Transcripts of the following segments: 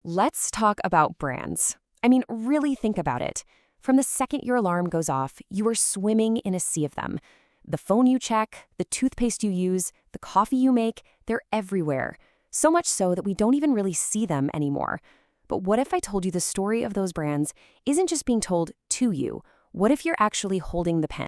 Let's talk about brands. I mean, really think about it. From the second your alarm goes off, you are swimming in a sea of them. The phone you check, the toothpaste you use, the coffee you make, they're everywhere. So much so that we don't even really see them anymore. But what if I told you the story of those brands isn't just being told to you? What if you're actually holding the pen?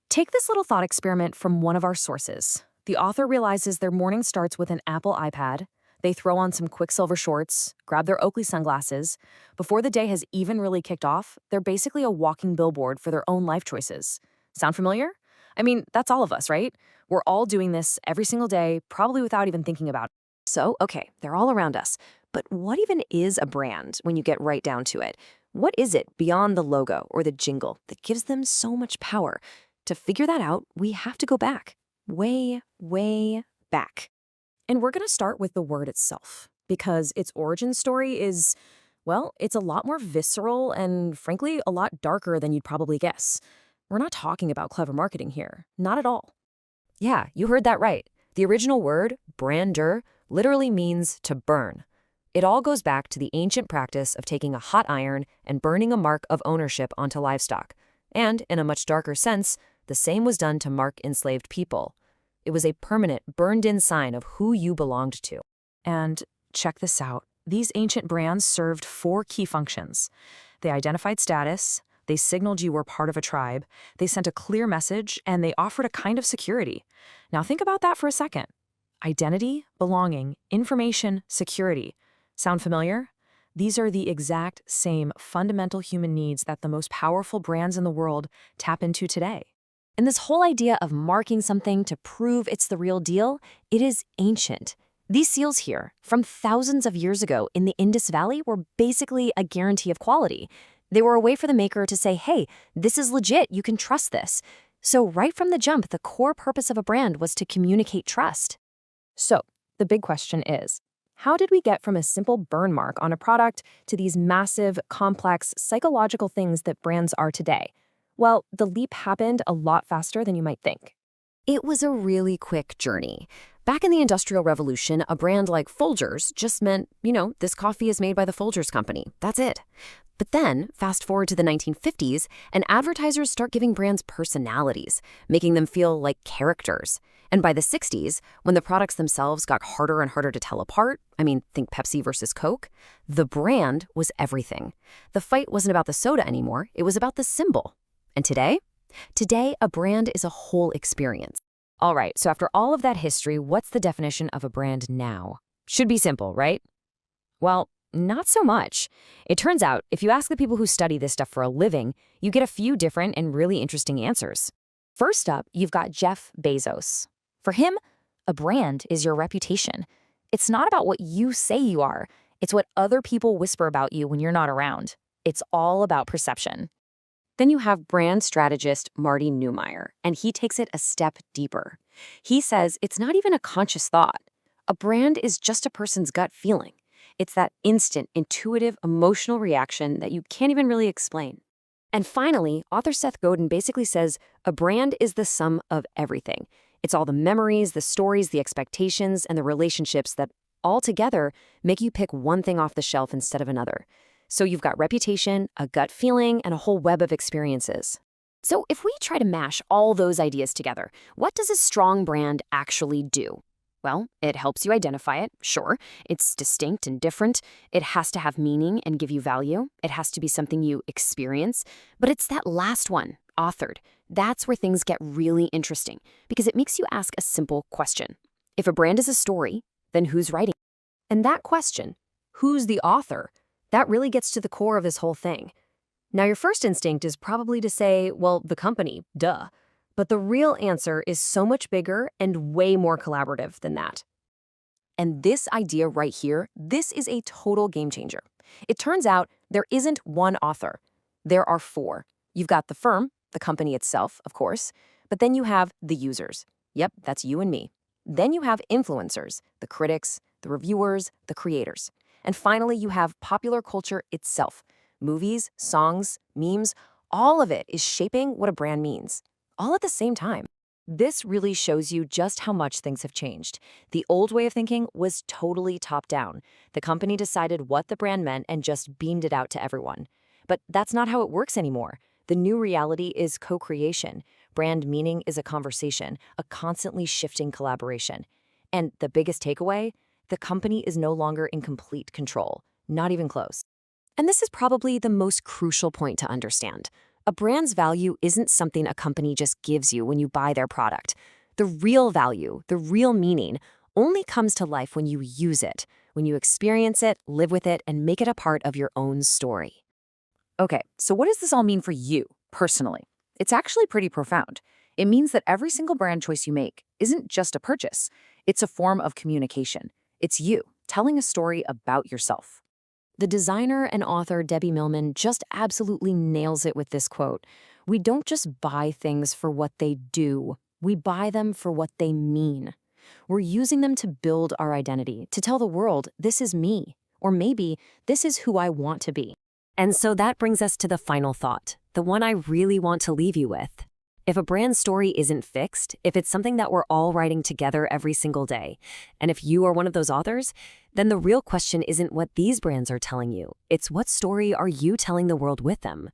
Take this little thought experiment from one of our sources. The author realizes their morning starts with an Apple iPad. They throw on some Quicksilver shorts, grab their Oakley sunglasses. Before the day has even really kicked off, they're basically a walking billboard for their own life choices. Sound familiar? I mean, that's all of us, right? We're all doing this every single day, probably without even thinking about it. So, okay, they're all around us. But what even is a brand when you get right down to it? What is it beyond the logo or the jingle that gives them so much power? To figure that out, we have to go back. Way, way back. And we're going to start with the word itself, because its origin story is, well, it's a lot more visceral and, frankly, a lot darker than you'd probably guess. We're not talking about clever marketing here. Not at all. Yeah, you heard that right. The original word, brander, literally means to burn. It all goes back to the ancient practice of taking a hot iron and burning a mark of ownership onto livestock. And, in a much darker sense, the same was done to mark enslaved people. It was a permanent, burned-in sign of who you belonged to. And check this out. These ancient brands served 4 key functions. They identified status, they signaled you were part of a tribe, they sent a clear message, and they offered a kind of security. Now think about that for a second. Identity, belonging, information, security. Sound familiar? These are the exact same fundamental human needs that the most powerful brands in the world tap into today. And this whole idea of marking something to prove it's the real deal, it is ancient. These seals here, from thousands of years ago in the Indus Valley, were basically a guarantee of quality. They were a way for the maker to say, hey, this is legit, you can trust this. So right from the jump, the core purpose of a brand was to communicate trust. So the big question is, how did we get from a simple burn mark on a product to these massive, complex, psychological things that brands are today? Well, the leap happened a lot faster than you might think. It was a really quick journey. Back in the Industrial Revolution, a brand like Folgers just meant, this coffee is made by the Folgers Company. That's it. But then, fast forward to the 1950s, and advertisers start giving brands personalities, making them feel like characters. And by the 60s, when the products themselves got harder and harder to tell apart, think Pepsi versus Coke, the brand was everything. The fight wasn't about the soda anymore, it was about the symbol. And today? Today, a brand is a whole experience. All right, so after all of that history, what's the definition of a brand now? Should be simple, right? Well, not so much. It turns out, if you ask the people who study this stuff for a living, you get a few different and really interesting answers. First up, you've got Jeff Bezos. For him, a brand is your reputation. It's not about what you say you are. It's what other people whisper about you when you're not around. It's all about perception. Then you have brand strategist Marty Neumeier, and he takes it a step deeper. He says it's not even a conscious thought. A brand is just a person's gut feeling. It's that instant, intuitive, emotional reaction that you can't even really explain. And finally, author Seth Godin basically says a brand is the sum of everything. It's all the memories, the stories, the expectations, and the relationships that all together make you pick one thing off the shelf instead of another. So you've got reputation, a gut feeling, and a whole web of experiences. So if we try to mash all those ideas together, what does a strong brand actually do? Well, it helps you identify it, sure. It's distinct and different. It has to have meaning and give you value. It has to be something you experience. But it's that last one, authored. That's where things get really interesting, because it makes you ask a simple question. If a brand is a story, then who's writing it? And that question, who's the author? That really gets to the core of this whole thing. Now, your first instinct is probably to say, well, the company, duh. But the real answer is so much bigger and way more collaborative than that. And this idea right here, this is a total game changer. It turns out there isn't one author. There are 4. You've got the firm, the company itself, of course, but then you have the users. Yep, that's you and me. Then you have influencers, the critics, the reviewers, the creators. And finally, you have popular culture itself. Movies, songs, memes, all of it is shaping what a brand means, all at the same time. This really shows you just how much things have changed. The old way of thinking was totally top-down. The company decided what the brand meant and just beamed it out to everyone. But that's not how it works anymore. The new reality is co-creation. Brand meaning is a conversation, a constantly shifting collaboration. And the biggest takeaway? The company is no longer in complete control, not even close. And this is probably the most crucial point to understand. A brand's value isn't something a company just gives you when you buy their product. The real value, the real meaning, only comes to life when you use it, when you experience it, live with it, and make it a part of your own story. Okay, so what does this all mean for you, personally? It's actually pretty profound. It means that every single brand choice you make isn't just a purchase. It's a form of communication. It's you telling a story about yourself. The designer and author Debbie Millman just absolutely nails it with this quote. We don't just buy things for what they do. We buy them for what they mean. We're using them to build our identity, to tell the world, this is me, or maybe this is who I want to be. And so that brings us to the final thought, the one I really want to leave you with. If a brand story isn't fixed, if it's something that we're all writing together every single day, and if you are one of those authors, then the real question isn't what these brands are telling you. It's what story are you telling the world with them?